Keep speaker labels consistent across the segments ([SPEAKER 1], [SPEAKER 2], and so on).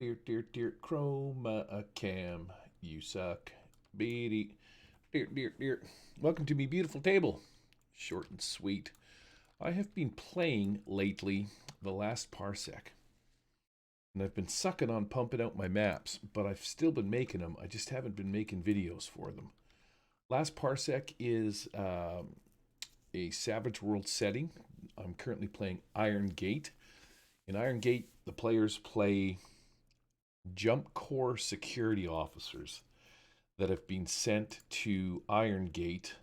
[SPEAKER 1] Dear, chroma cam, you suck. Beady, dear. Welcome to me beautiful table. Short and sweet. I have been playing lately the Last Parsec, and I've been sucking on pumping out my maps, but I've still been making them. I just haven't been making videos for them. Last Parsec is a Savage World setting. I'm currently playing Irongate. In Irongate, the players play Jump Corps security officers that have been sent to Irongate,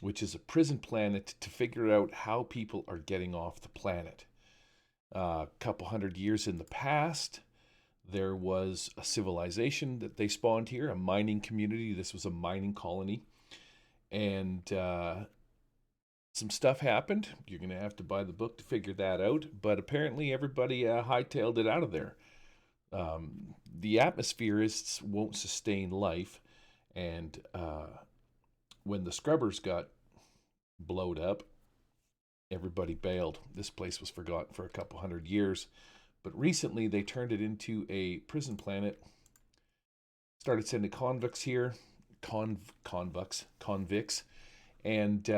[SPEAKER 1] which is a prison planet, to figure out how people are getting off the planet. A couple hundred years in the past, there was a civilization that they spawned here, a mining community. This was a mining colony. And some stuff happened. You're going to have to buy the book to figure that out. But apparently, everybody hightailed it out of there. The atmospherists won't sustain life. And when the scrubbers got blowed up, everybody bailed. This place was forgotten for a couple hundred years. But recently they turned it into a prison planet. Started sending convicts here. Convicts. And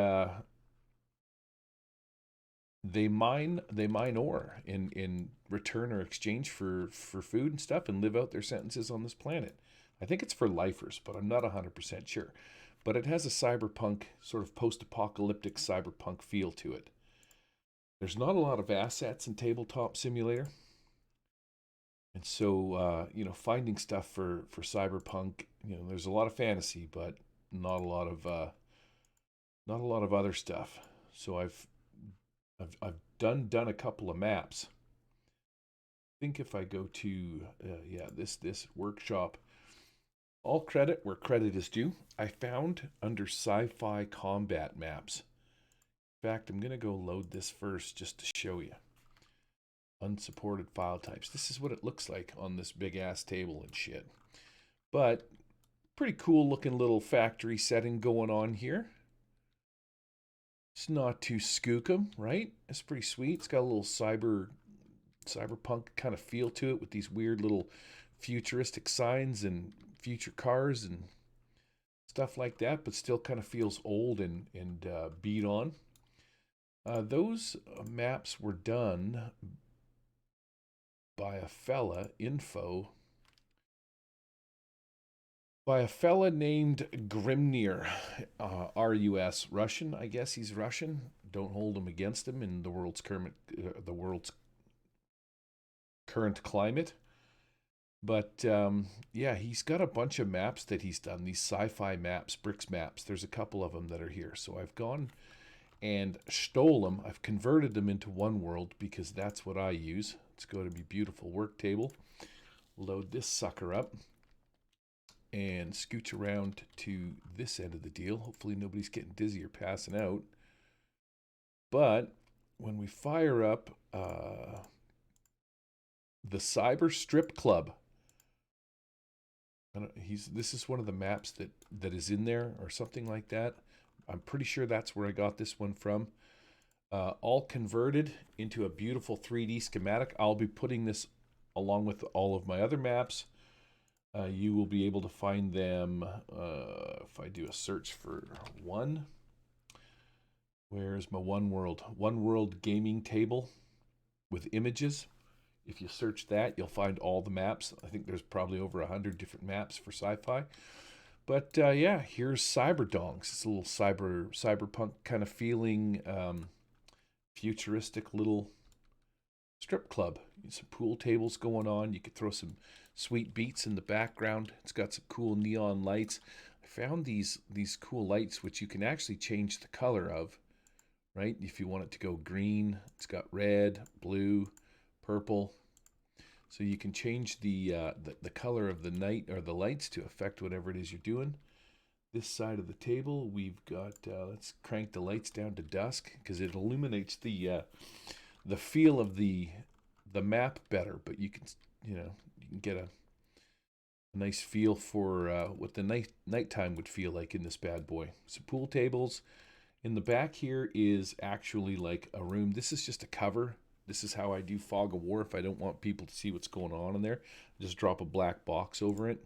[SPEAKER 1] they mine ore in return or exchange for food and stuff, and live out their sentences on this planet. I think it's for lifers, but I'm not 100% sure. But it has a cyberpunk, sort of post-apocalyptic cyberpunk feel to it. There's not a lot of assets in Tabletop Simulator. And so, finding stuff for cyberpunk, there's a lot of fantasy, but not a lot of other stuff. So I've done a couple of maps. I think if I go to this workshop, all credit where credit is due, I found under sci-fi combat maps. In fact, I'm going to go load this first just to show you. Unsupported file types. This is what it looks like on this big ass table and shit. But pretty cool looking little factory setting going on here. It's not too skookum, right? It's pretty sweet. It's got a little cyberpunk kind of feel to it with these weird little futuristic signs and future cars and stuff like that, but still kind of feels old and beat on. Those maps were done by a fella named Grimnir, RUS, Russian. I guess he's Russian. Don't hold him against him in the world's current climate. But he's got a bunch of maps that he's done. These sci-fi maps, bricks maps. There's a couple of them that are here. So I've gone and stole them. I've converted them into one world because that's what I use. Let's go to my beautiful work table. Load this sucker up and scooch around to this end of the deal. Hopefully nobody's getting dizzy or passing out. But when we fire up the Cyber Strip Club, this is one of the maps that is in there or something like that. I'm pretty sure that's where I got this one from. All converted into a beautiful 3D schematic. I'll be putting this along with all of my other maps. You will be able to find them if I do a search for one. Where's my One World gaming table with images. If you search that, you'll find all the maps. I think there's probably over 100 different maps for sci-fi. But here's Cyberdongs. It's a little cyberpunk kind of feeling, futuristic little strip club. Some pool tables going on. You could throw some sweet beats in the background. It's got some cool neon lights. I found these cool lights which you can actually change the color of, right? If you want it to go green, it's got red, blue, purple. So you can change the color of the night or the lights to affect whatever it is you're doing. This side of the table, we've got, let's crank the lights down to dusk because it illuminates the feel of the map better. But you can get a nice feel for what the nighttime would feel like in this bad boy. Some pool tables. In the back here is actually like a room. This is just a cover This is how I do Fog of War if I don't want people to see what's going on in there. Just drop a black box over it.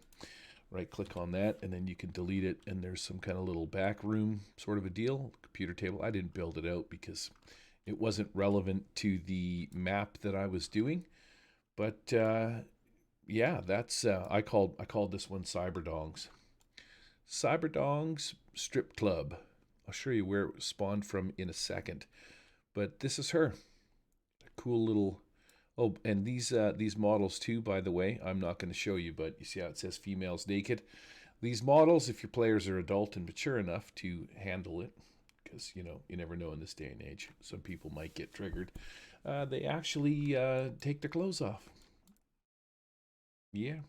[SPEAKER 1] Right click on that, and then you can delete it, and there's some kind of little back room sort of a deal. Computer table. I didn't build it out because it wasn't relevant to the map that I was doing. But yeah, that's I called this one Cyberdongs. Cyberdongs Strip Club. I'll show you where it was spawned from in a second. But this is her. A cool little. Oh, and these models too, by the way, I'm not going to show you, but you see how it says females naked. These models, if your players are adult and mature enough to handle it, because you never know in this day and age, some people might get triggered. They actually take their clothes off. Yeah.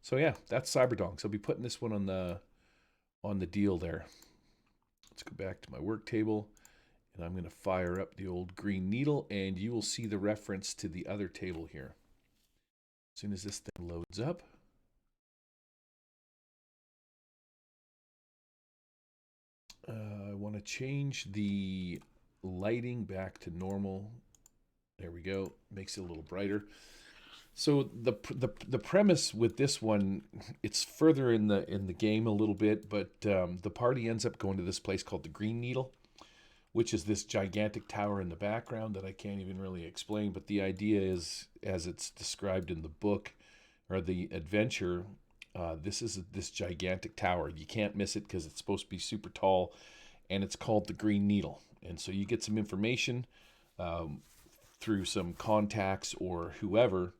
[SPEAKER 1] So yeah, that's Cyberdongs. I'll be putting this one on the deal there. Let's go back to my work table. And I'm going to fire up the old green needle, and you will see the reference to the other table here. As soon as this thing loads up. I want to change the lighting back to normal. There we go. Makes it a little brighter. So the premise with this one, it's further in the game a little bit, but the party ends up going to this place called the Green Needle, which is this gigantic tower in the background that I can't even really explain. But the idea is, as it's described in the book or the adventure, this is this gigantic tower. You can't miss it because it's supposed to be super tall, and it's called the Green Needle. And so you get some information through some contacts or whoever,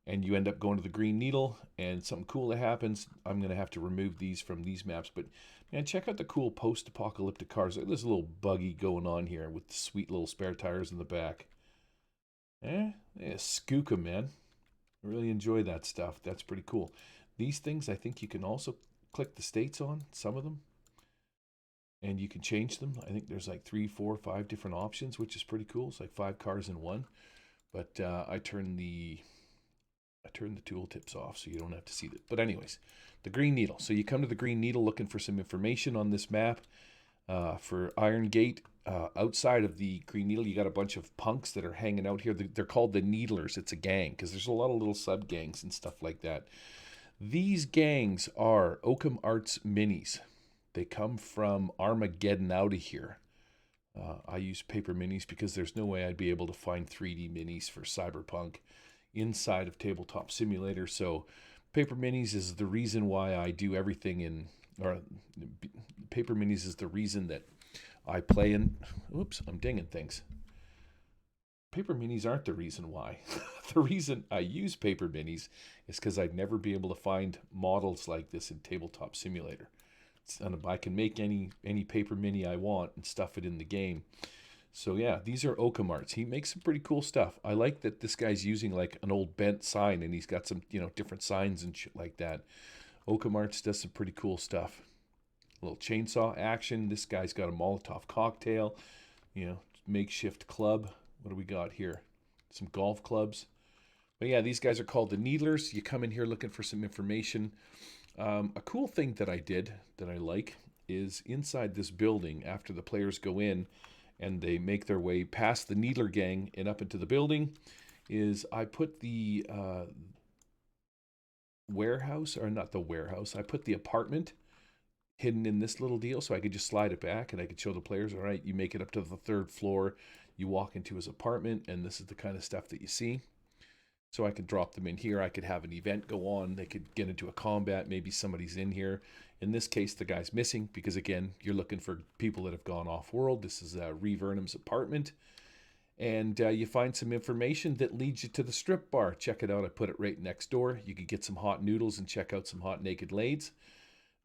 [SPEAKER 1] and you end up going to the Green Needle, and something cool that happens. I'm going to have to remove these from these maps, but man, check out the cool post-apocalyptic cars. Look at this little buggy going on here with the sweet little spare tires in the back. Yeah, skook 'em, man. I really enjoy that stuff. That's pretty cool. These things, I think you can also click the states on, some of them, and you can change them. I think there's like 3, 4, 5 different options, which is pretty cool. It's like 5 cars in one. But I turn the tooltips off so you don't have to see that. But anyways, the Green Needle. So you come to the Green Needle looking for some information on this map for Irongate. Outside of the Green Needle, you got a bunch of punks that are hanging out here. They're called the Needlers. It's a gang because there's a lot of little sub-gangs and stuff like that. These gangs are Oakham Arts minis. They come from Armageddon out of here. I use paper minis because there's no way I'd be able to find 3D minis for Cyberpunk inside of Tabletop Simulator. So paper minis is the reason why I do everything in, or paper minis is the reason that I play in. Oops, I'm dinging things. Paper minis aren't the reason why. The reason I use paper minis is because I'd never be able to find models like this in Tabletop Simulator. And I can make any paper mini I want and stuff it in the game. So yeah, these are Oakham Arts. He makes some pretty cool stuff. I like that this guy's using like an old bent sign, and he's got some different signs and shit like that. Oakham Arts does some pretty cool stuff. A little chainsaw action. This guy's got a Molotov cocktail. Makeshift club. What do we got here? Some golf clubs. But yeah, these guys are called the Needlers. You come in here looking for some information. A cool thing that I did that I like is inside this building, after the players go in and they make their way past the Needler gang and up into the building, is I put the warehouse, or not the warehouse, I put the apartment hidden in this little deal, so I could just slide it back and I could show the players, all right, you make it up to the 3rd floor, you walk into his apartment, and this is the kind of stuff that you see. So I could drop them in here. I could have an event go on. They could get into a combat. Maybe somebody's in here. In this case, the guy's missing because, again, you're looking for people that have gone off-world. This is Reeve Vernum's apartment. And you find some information that leads you to the strip bar. Check it out. I put it right next door. You could get some hot noodles and check out some hot naked ladies.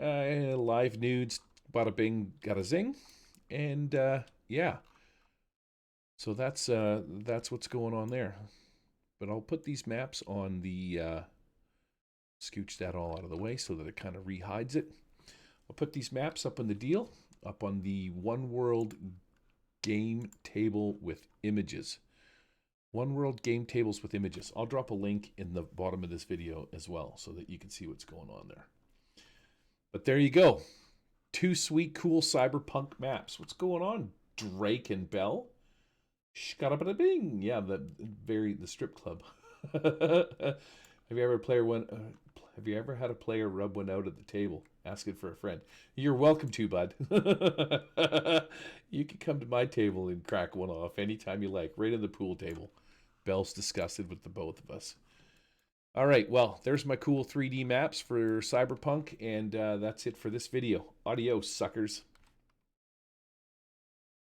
[SPEAKER 1] Live nudes. Bada bing, got a zing. And, yeah. So that's what's going on there. But I'll put these maps on the, scooch that all out of the way so that it kind of rehides it. I'll put these maps up on the deal, up on the One World game table with images. One World game tables with images. I'll drop a link in the bottom of this video as well so that you can see what's going on there. But there you go. 2 sweet, cool Cyberpunk maps. What's going on, Drake and Bell? Shkada-bada-bing. Yeah, the strip club. Have you ever player one? Have you ever had a player rub one out at the table, asking for a friend? You're welcome to, bud. You can come to my table and crack one off anytime you like, right in the pool table. Bell's disgusted with the both of us. All right, well, there's my cool 3D maps for Cyberpunk, and that's it for this video. Adios, suckers.